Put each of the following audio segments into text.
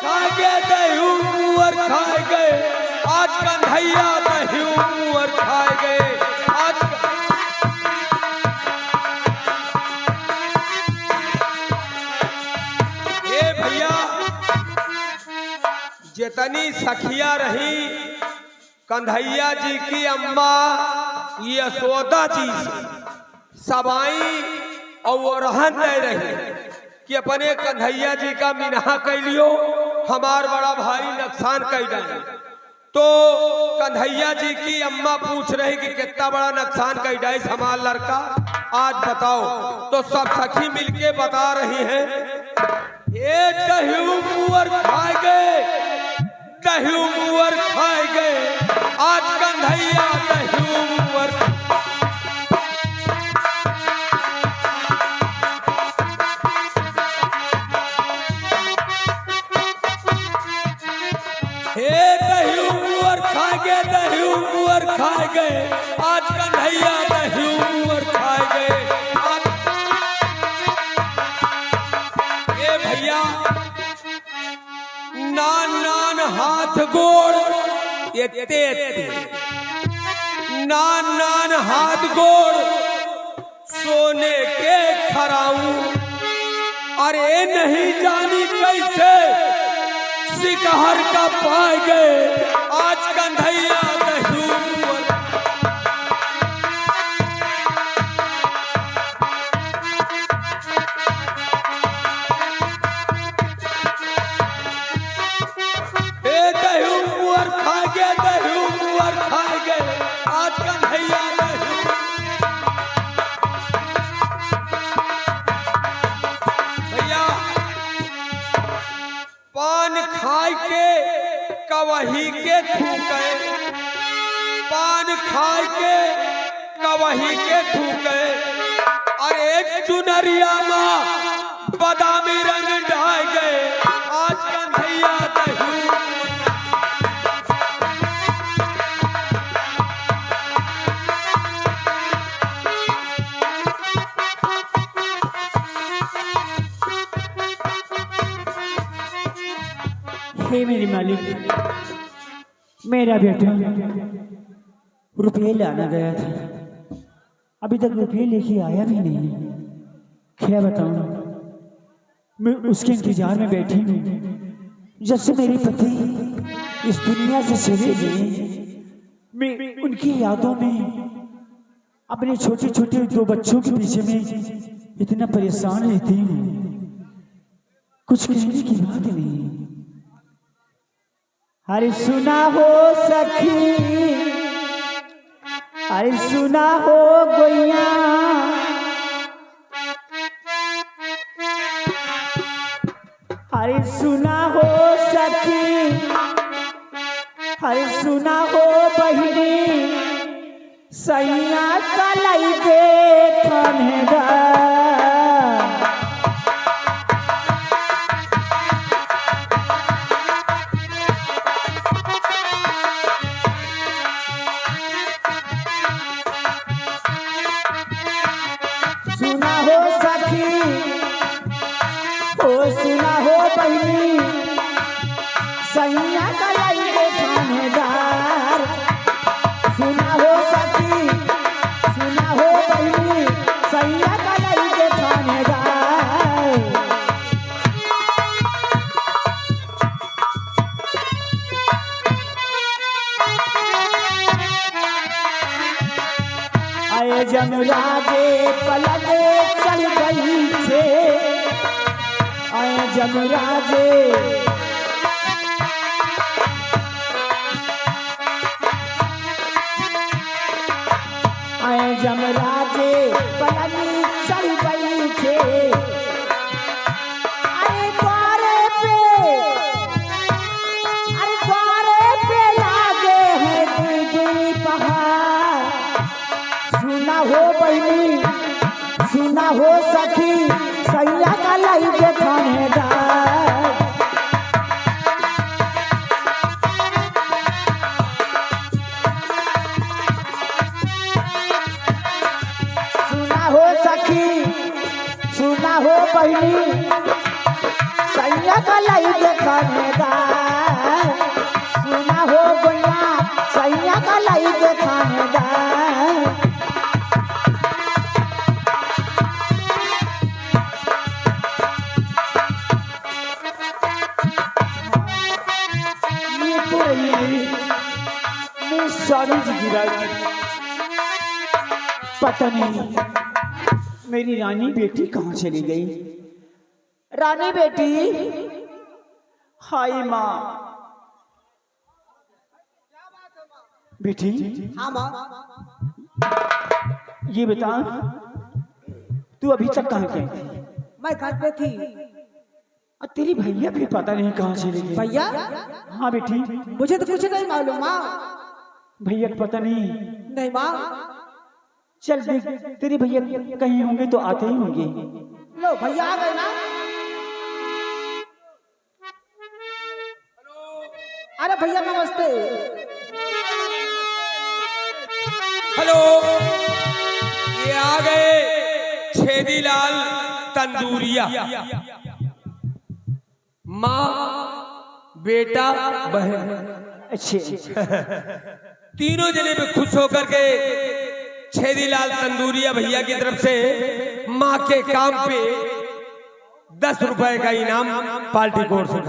खाए गए दही मुअर खाए गए, आज कन्हैया दही मुअर खाए गए। आज ए भैया, जितनी सखिया रही कन्हैया जी की अम्मा यशोदा जी सबाई और वो रहन दे रही कि अपने कन्हैया जी का मिनहा कैलियो, हमार बड़ा भाई नुकसान कर डाले। तो कन्हैया जी की अम्मा पूछ रही कि कितना बड़ा नुकसान कर डाले हमार लड़का, आज बताओ। तो सब सखी मिलके बता रही हैं, ये दही मुअर खाए गए, दही मुअर खाए गए, आज कन्हैया दही मुअर। हे दही मुअर खाए गए, दही मुअर खाए गए, आज कन्हैया दही मुअर खाए गए। आज ए भैया, नान नान हाथ गोड़ एते नान नान हाथ गोड़ सोने के खराऊ, अरे नहीं जानी कैसे शिकहर का पाए गए, आज कन्हैया दही मुअर। हे दही मुअर खाए गए, दही मुअर खाए गए, आज कन्हैया दही। भैया, पान खाए के कवही के थूके, पान खाए के कवही के थूके, अरे चुनरिया माँ बादामी रंग ढाए गए, आज कन्हैया दही। हे मेरे मालिक, मेरा बेटा रुपये लाना गया था, अभी तक रुपये लेके आया भी नहीं। क्या बताऊं, मैं उसके इंतजार में बैठी हूँ। जब से मेरे पति इस दुनिया से चले गए, मैं उनकी यादों में अपने छोटे छोटे 2 बच्चों के पीछे में इतना परेशान रहती हूँ, कुछ कहने की बात नहीं। अरे सुना हो सखी, अरे सुना हो गोइया, अरे सुना हो सखी, अरे सुना हो बहिनी, सैया कलाई दे ठनेदार। सुना हो सखी, ओ सुना हो बहिनी, सैया कलाई दे ठनेदार। सुना हो सखी, सुना हो बहिनी, सैया कलाई दे ठनेदार। आए जमराजे पलटे चल गई छे, आए जमराजे, आए जमराजे पलनी चल गई छे। अरे द्वारे पे, अरे द्वारे पे लागे हैं दुई पहाड़। सुना हो बहिनी, सुना हो सखी, सैया का लाई दे ठनेदार। स्वामी जी की राज। पता नहीं मेरी रानी बेटी कहाँ चली गई। रानी बेटी, हाय माँ। बेटी, हाँ माँ। ये बता तू अभी तक कहाँ गई थी? मैं घर पे थी। और तेरी भैया भी पता नहीं कहाँ चले गए। भैया? हाँ बेटी। मुझे तो कुछ नहीं मालूम माँ। भैया को पता नहीं। नहीं माँ। चल देख, तेरे भैया कहीं होंगे तो आते ही होंगे। लो भैया आ गए ना। अरे भैया नमस्ते। हेलो, ये आ गए छेदीलाल तंदूरिया। माँ, बेटा, बहन, अच्छे तीनों जने पे खुश होकर के छेदीलाल तंदूरिया भैया की तरफ से माँ के काम पे 10 रुपए का इनाम पार्टी कोर्ट से।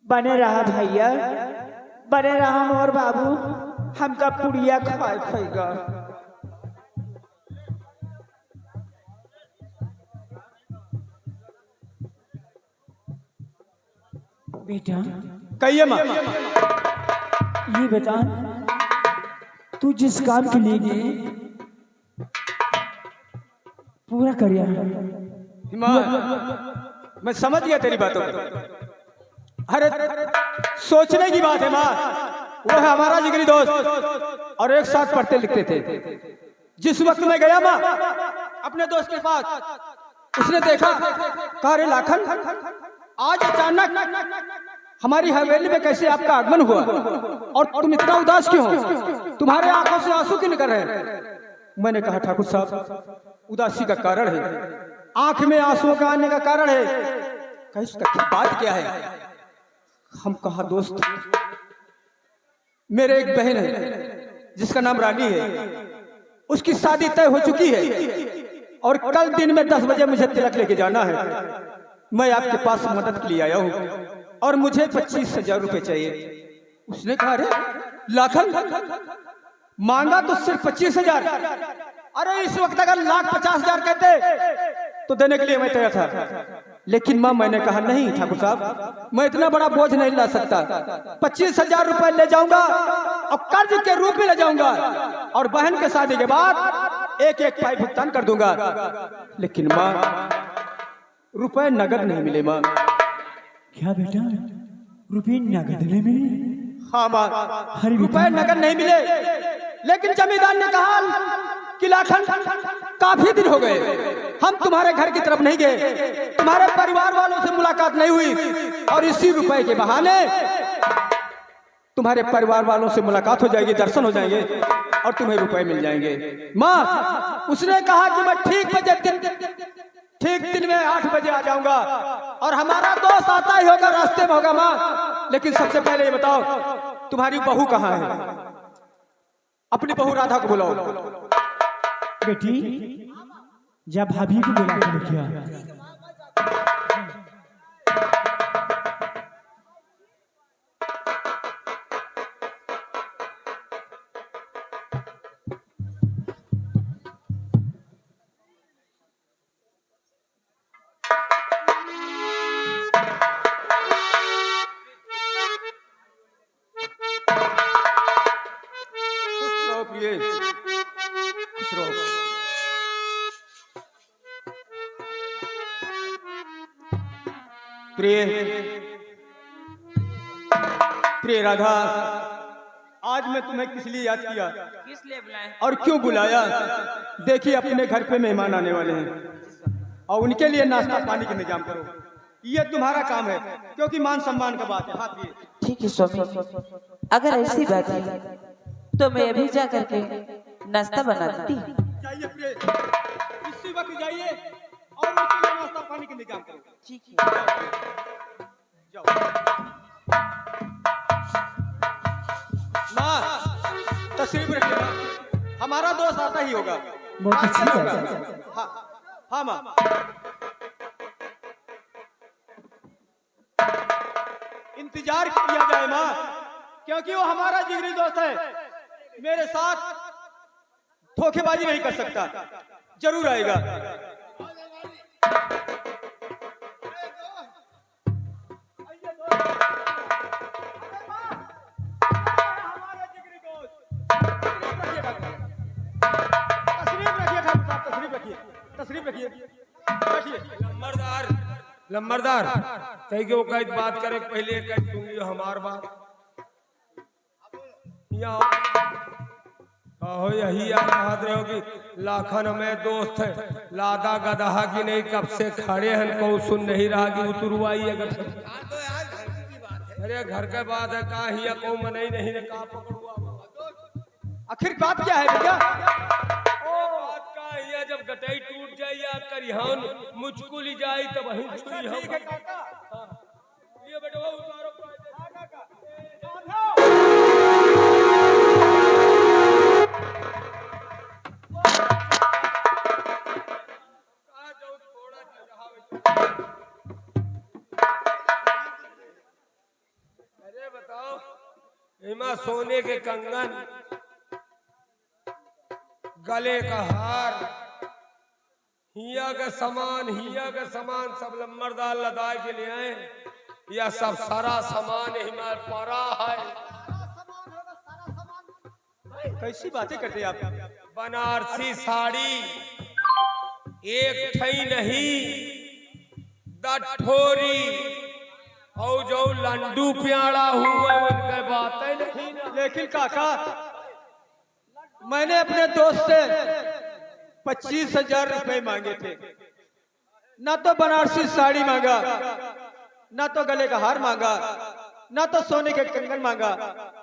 बने रहा भैया, बने रहा मोर बाबू, हमका पुड़िया खाए खाएगा। बेटा कहिए माँ। ये बता, तू जिस काम के लिए गई पूरा कर यार। माँ, मैं समझ गया तेरी बातों को। अरे सोचने की बात है माँ। वो है हमारा जिगरी दोस्त और एक साथ पढ़ते लिखते थे। जिस वक्त मैं गया माँ अपने दोस्त के पास, उसने देखा, कहा रे लाखन, आज अचानक हमारी हवेली में कैसे आपका आगमन हुआ और तुम इतना उदास क्यों हो? तुम्हारे आंखों से आंसू क्यों निकल रहे हैं? मैंने कहा ठाकुर साहब, उदासी का कारण है, आंख में आंसुओं का आने का कारण है। कहा इसका बात क्या है? हम कहा दोस्त, मेरे एक बहन है जिसका नाम रानी है, उसकी शादी तय हो चुकी है और कल दिन में 10 बजे मुझे तिलक लेके जाना है। मैं आपके पास मदद के लिए आया हूँ और मुझे 25,000 रुपए चाहिए। उसने कहा अरे लाखन, मांगा तो सिर्फ 25,000। अरे इस वक्त अगर 1,50,000 कहते तो देने के लिए मैं तैयार था, लेकिन मां मैंने कहा नहीं ठाकुर साहब, मैं इतना बड़ा बोझ नहीं ला सकता। 25,000 रुपए ले जाऊंगा और कर्ज के रूप में ले जाऊंगा और बहन के शादी के बाद एक एक पाई भुगतान कर दूंगा। लेकिन मां, रुपए नगद नहीं मिले मां। क्या बेटा, रुपये नगद नहीं मिले? हाँ मां, हरी रुपए नगद नहीं मिले, लेकिन जमींदार ने कहा कि लाखन, काफी दिन हो गए हम तुम्हारे घर की तरफ नहीं गए, तुम्हारे परिवार वालों से मुलाकात नहीं हुई और इसी रुपए के बहाने तुम्हारे परिवार वालों से मुलाकात हो जाएगी, दर्शन हो जाएंगे और तुम्हें रुपए मिल जाएंगे। माँ, उसने कहा कि मैं ठीक दिन में 8 बजे आ जाऊंगा और हमारा दोस्त आता ही होगा, रास्ते में होगा माँ। लेकिन सबसे पहले ये बताओ, तुम्हारी बहू कहाँ है? अपनी बहू राधा को बुलाओ। बेटी, जब भाभी को बुला के लेके आ। प्रिय प्रिय राधा, आज मैं तुम्हें किस लिए याद किया, किस लिए बुलाए और क्यों बुलाया? देखिए अपने घर पे मेहमान आने वाले हैं और उनके लिए नाश्ता पानी का इंतजाम करो। ये तुम्हारा काम है, क्योंकि मान सम्मान का बात है। हाथ ये ठीक है स्वामी, अगर ऐसी बात है तो मैं अभी जा करके नाश्ता बना देती। जाइए प्रिय, इसी वक्त जाइए और उनके लिए नाश्ता पानी का इंतजाम करो। ठीक है। जाओ। माँ, तशरीफ रखिए माँ, हमारा दोस्त आता ही होगा। बहुत अच्छी होगा। बात है। हाँ हाँ माँ। इंतजार किया जाए माँ, क्योंकि वो हमारा जिगरी दोस्त है, मेरे साथ धोखेबाजी नहीं कर सकता, जरूर आएगा। हमारा जिगरी दोस्त, तशरीफ रखिए ठाकुर साहब, तशरीफ रखिए, बैठिए। लंबरदार कहीं के वो कहीं बात करे पहले कहीं सुनिए हमार बात। यहाँ हो यही याद रहे हो कि लाखन में दोस्त है, लादा गदहा की नहीं कब से खड़े हैं, को सुन नहीं रहा कि उतरवाई अगर अरे घर के बाद है कहा हिया को मनाई नहीं ने कहा पकड़ुआ। आखिर बात क्या है भैया? बात का हिया जब गटाई टूट जाए या करिहान मुचकुली जाए तब वहीं छुई हम। ठीक है काका, ये बेटवा उतारो इमा सोने के कंगन, गले का हार, हिया का सामान सब लम्बरदार लदाए के लिए आए, या सब सारा सामान हिमाल परा है। कैसी बातें करते हैं आप? बनारसी साड़ी एक ठई नहीं, दठोरी और जो लंडू प्याड़ा हुआ उनके बातें नहीं ना। लेकिन काका, मैंने अपने दोस्त से 25,000 रुपए मांगे थे, ना तो बनारसी साड़ी मांगा, ना तो गले का हार मांगा, ना तो सोने के कंगन मांगा।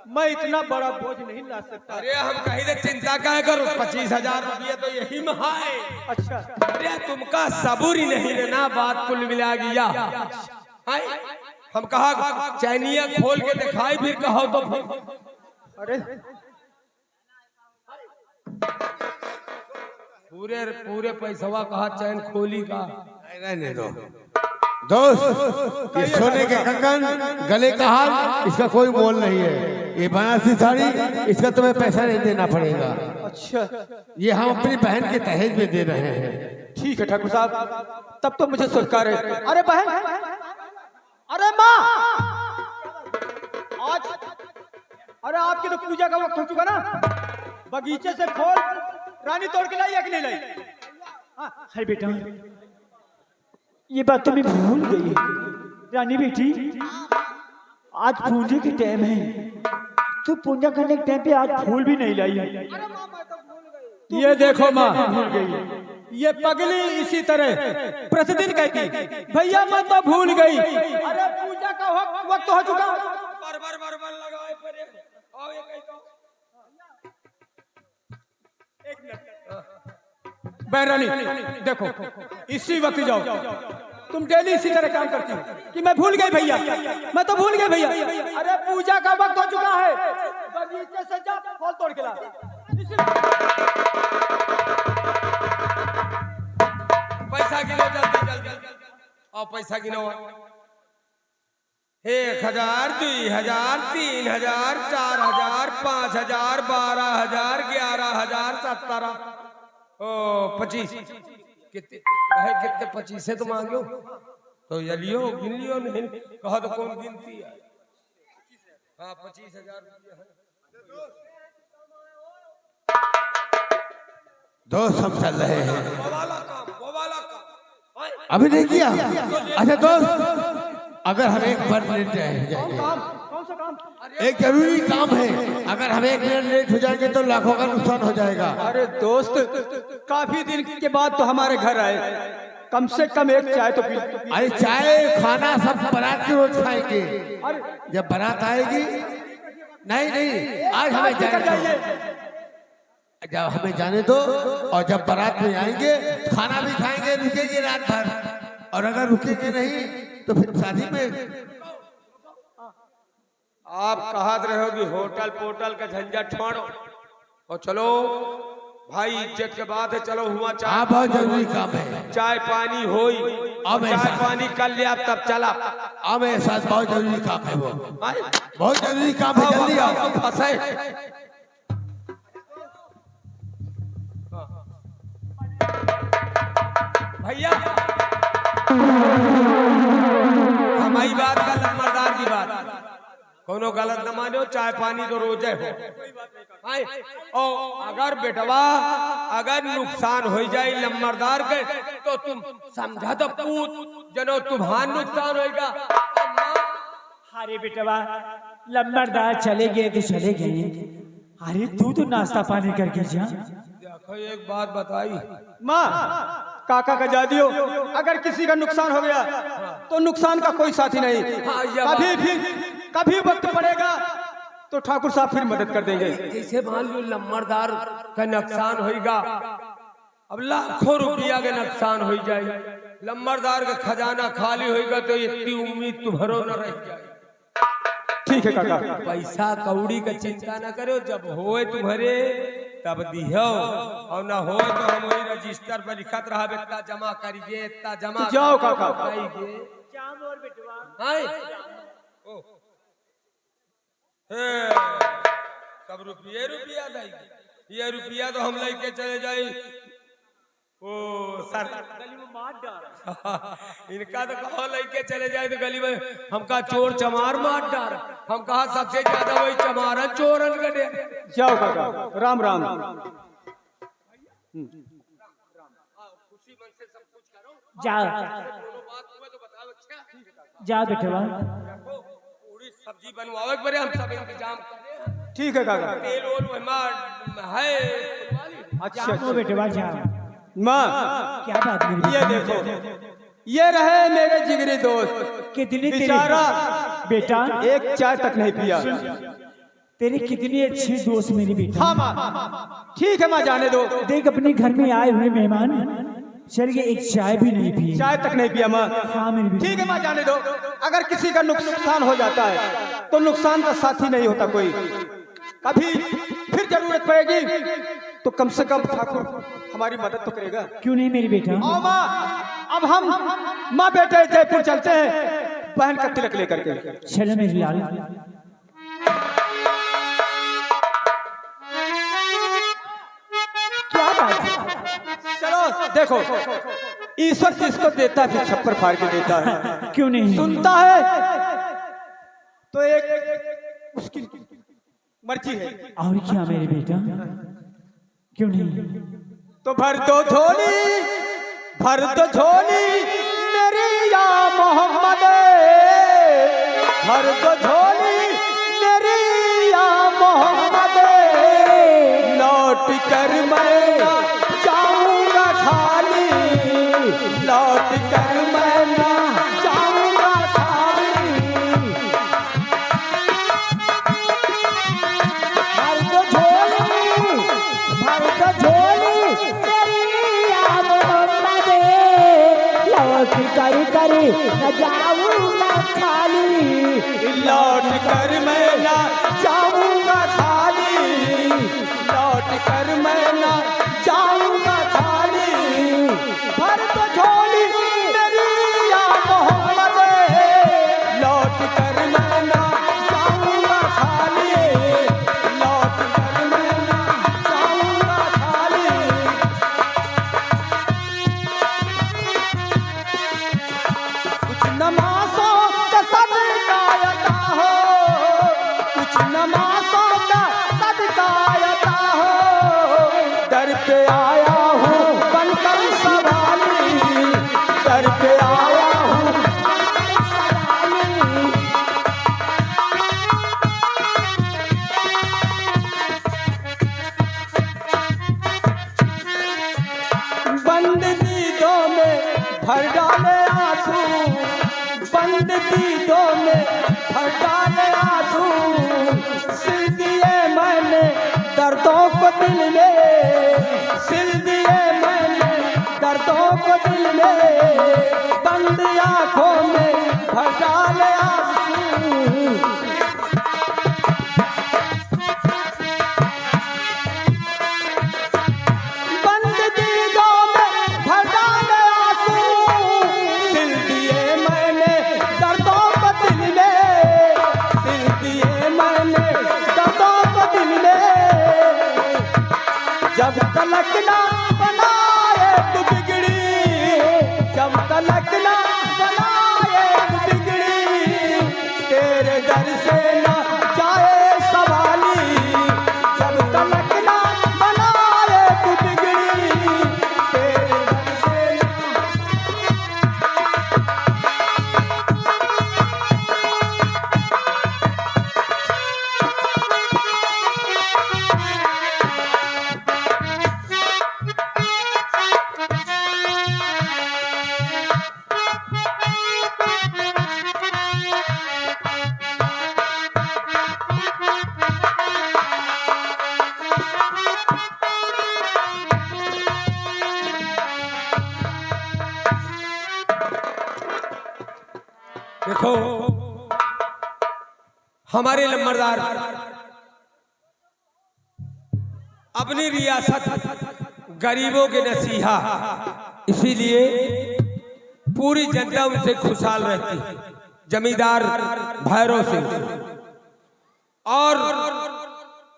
मैं इतना बड़ा बोझ नहीं ला सकता। अरे हम कहीं से चिंता क्या करो, 25,000 रुपये तो यही में है। अच्छा, अरे तुमका सबूर ही नहीं ना, बात कुल मिला गया। हम कहा चैनिया खोल के दिखाई फिर कहो तो फिर। अरे पूरे पैसवा कहा चैन खोली का। रहने दो दोस्त, ये सोने के कंगन, गले का हार, इसका कोई मोल नहीं है। ये बनारसी साड़ी, इसका तुम्हें पैसा नहीं देना पड़ेगा। अच्छा, ये हम अपनी बहन के दहेज में दे रहे हैं। ठीक है ठाकुर साहब, तब तो मुझे स्वीकार है। अरे बहन, अरे माँ, आज अरे आपकी तो पूजा का वक्त हो चुका ना, बगीचे से फूल रानी तोड़ के लाई या कि नहीं लाई? है बेटा, ये बात तो मैं भूल गई। रानी बेटी, आज पूजा के टाइम है, तू पूजा करने के टाइम पे आज फूल भी नहीं लाई है। ये देखो माँ, भूल गई। ये पगली इसी तरह प्रतिदिन कहती, भैया मैं तो भूल गई। अरे पूजा का वक्त हो चुका। बर लगाए परे। आओ ये कहीं तो। एक मिनट, बैरानी देखो, इसी वक्त जाओ। तुम डेली इसी तरह काम करती हो कि मैं भूल गई भैया, मैं तो भूल गई भैया। अरे पूजा का वक्त हो चुका है, बगीचे से जा फल तोड़ के ला। पैसा गिनो जल्दी। और पैसा गिनो। 1,000, 2,000, 3,000, 4,000, 5,000, 12,000, 11,000, 17,000, 25। कितने 25 से तो मांगो तो लियो गिन लियो, नहीं कहा तो कौन गिनती है। हाँ 25,000 रुपया है। दोस्त हम चल रहे हैं, वो वाला काम। अभी नहीं किया। अच्छा दोस्त, अगर हम एक बार लेट जाएंगे, कौन सा काम? एक जरूरी काम है, अगर हम 1 मिनट लेट हो जाएंगे तो लाखों का नुकसान हो जाएगा। अरे दोस्त, काफी दिन के बाद तो हमारे घर आए, कम से कम एक चाय तो पी। अरे चाय खाना सब बारात की रोज खाएंगे, जब बारात आएगी। नहीं, आज हमें जाने दो, जब हमें जाने दो, और जब बारात में आएंगे खाना भी खाएंगे, रुकेंगे रात भर, और अगर रुकेंगे नहीं तो फिर शादी में। आप कहा रहोगी होटल पोटल का झंझट छोड़ो और चलो भाई, इज्जत के बात है, चलो हुआ चाय। बहुत जरूरी काम है। चाय पानी होई अब चाय ऐसा पानी कर लिया तब चला। अब मेरे साथ बहुत जरूरी काम है, वो आए? बहुत जरूरी काम है, जल्दी आओ। फंसे भैया, हमारी बात का लम्बरदार की बात, कोनो गलत न मानो, चाय पानी तो रोजे हो। आए? और अगर बेटवा अगर नुकसान हो जाए लम्बरदार के तो तुम समझा तो पूछ जनो तुम्हारा नुकसान होगा। अरे बेटवा लंबरदार चले गए तो चले गए, अरे तू तो नाश्ता पानी करके जा। देखो एक बात बताई, माँ काका का जा दियो, अगर किसी का नुकसान हो गया तो नुकसान का कोई साथी नहीं। हाँ, ये बात- कभी वक्त पड़ेगा तो ठाकुर साहब फिर मदद कर देंगे। जैसे मान लो लम्बरदार का नुकसान होगा, अब लाखों रुपया का नुकसान हो जाए, लम्बरदार का खजाना खाली होगा तो इतनी उम्मीद तुम्हारो न रह जाए। ठीक है काका। पैसा कौड़ी का चिंता न करो, जब होए तुम्हारे तब दिहो, और ना होए तो हम वही रजिस्टर पर लिखत रहा इतना जमा करिए, इतना जमा जाओ काका। आए? ओ। हे, सब रुपये रुपया देगी, ये रुपया तो हम लेके चले जाए। ओ सर इनका तो कहो लेके चले जाए तो गली में हमका चोर चमार मार डार, हम कहा सबसे ज्यादा वही चमारन चोरन का दे। जाओ काका, राम राम। जा जा बेटवा, पूरी सब्जी बनवाओ एक बार, हम सब इंतजाम करें। ठीक है काका। तेल ओल है। अच्छा जा बेटवा जा। माँ क्या बात मेरी ये देखो, ये रहे मेरे जिगरी दोस्त, कितनी तेरी बेचारा बेटा, एक चाय तक नहीं पिया। तेरी कितनी अच्छी दोस्त मेरी बेटा। हाँ माँ, ठीक है माँ, जाने दो। देख अपने घर में आए हुए मेहमान चल के एक चाय भी नहीं पी। चाय तक नहीं पिया माँ। हाँ मेरी बेटी। ठीक है माँ, जाने दो। अगर किसी का नुकसान हो जाता है तो नुकसान का साथी नहीं होता कोई। कभी फिर जरूरत पड़ेगी तो कम से कम ठाकुर हमारी मदद तो करेगा। क्यों नहीं मेरी बेटा। आओ माँ, अब हम माँ बेटे जयपुर चलते हैं बहन का तिलक लेकर के। चलो मेरी लाल। क्या बात है? चलो देखो, ईश्वर जिसको देता है छप्पर फाड़ के देता है। क्यों नहीं सुनता है तो एक उसकी मर्जी है। और क्या मेरे बेटा, क्यों नहीं। तो भर दो झोली, भर दो झोली मेरी या मोहम्मद, भर दो झोली मेरी या मोहम्मद, लौट कर मैं ना जाऊंगा खाली, लौट कर मैं ना जाऊंगा खाली। भर दो झोली, भर दो झोली तेरी या मोहम्मद, लौट कर न जाऊंगा खाली, लौट कर मैं ना जाऊंगा खाली, लौट कर मैं ना जाऊंगा खाली। भर दो झोली मेरी या मोहम्मद, लौट कर मैं ना जाऊंगा खाली, लौट कर मैं ना जाऊंगा खाली। कुछ नमाज़ों का सदका अता हो, कुछ नमाज़ों का सदका अता हो, दर पे आया हूँ बनकर सवाली, दर पे आया हूँ बनकर सवाली। बंद दीदों में भर डाले आंसू, बंद दीदों में भर डाले आंसू, सिल दिए मैंने दर्दों को दिल में, सिल दिए मैंने दर्दों को दिल में, बंद आंखों में भर डाले आंसू। बंद दीदों में भर डाले आंसू, तलक ना बनाए तू बिगड़ी, जब तलक ना बनाए तू बिगड़ी, तेरे दर से ना जाए सवाली, जब तलक ना बनाए तू बिगड़ी, तेरे दर से देखो हमारे लम्बरदार अपनी रियासत गरीबों के नसीहा, इसीलिए पूरी जनता उनसे खुशहाल रहती है, जमींदार भैरव से, और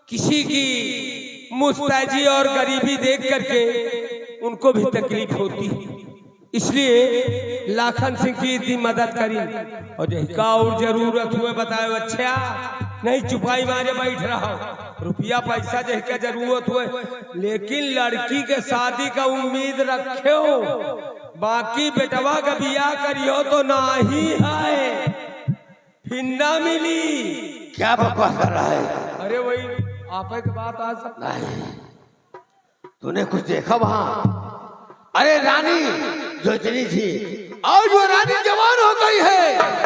किसी की मुस्ताजी और गरीबी देख करके उनको भी तकलीफ होती है। इसलिए लाखन सिंह की इतनी मदद करी, और जिसका और जरूरत हुए बताए अच्छा, नहीं चुपाई मारे बैठ रहा हो, रुपया पैसा जिसका जरूरत हुए, लेकिन लड़की के शादी का उम्मीद रखे हो, बाकी बेटवा का बियाह करियो तो ना ही है, फिर ना मिली। क्या बकवास कर रहा है? अरे वही आप की बात आ सकता नहीं, तूने कुछ देखा वहां? अरे रानी जो इतनी थी, और वो रानी जवान हो गई है।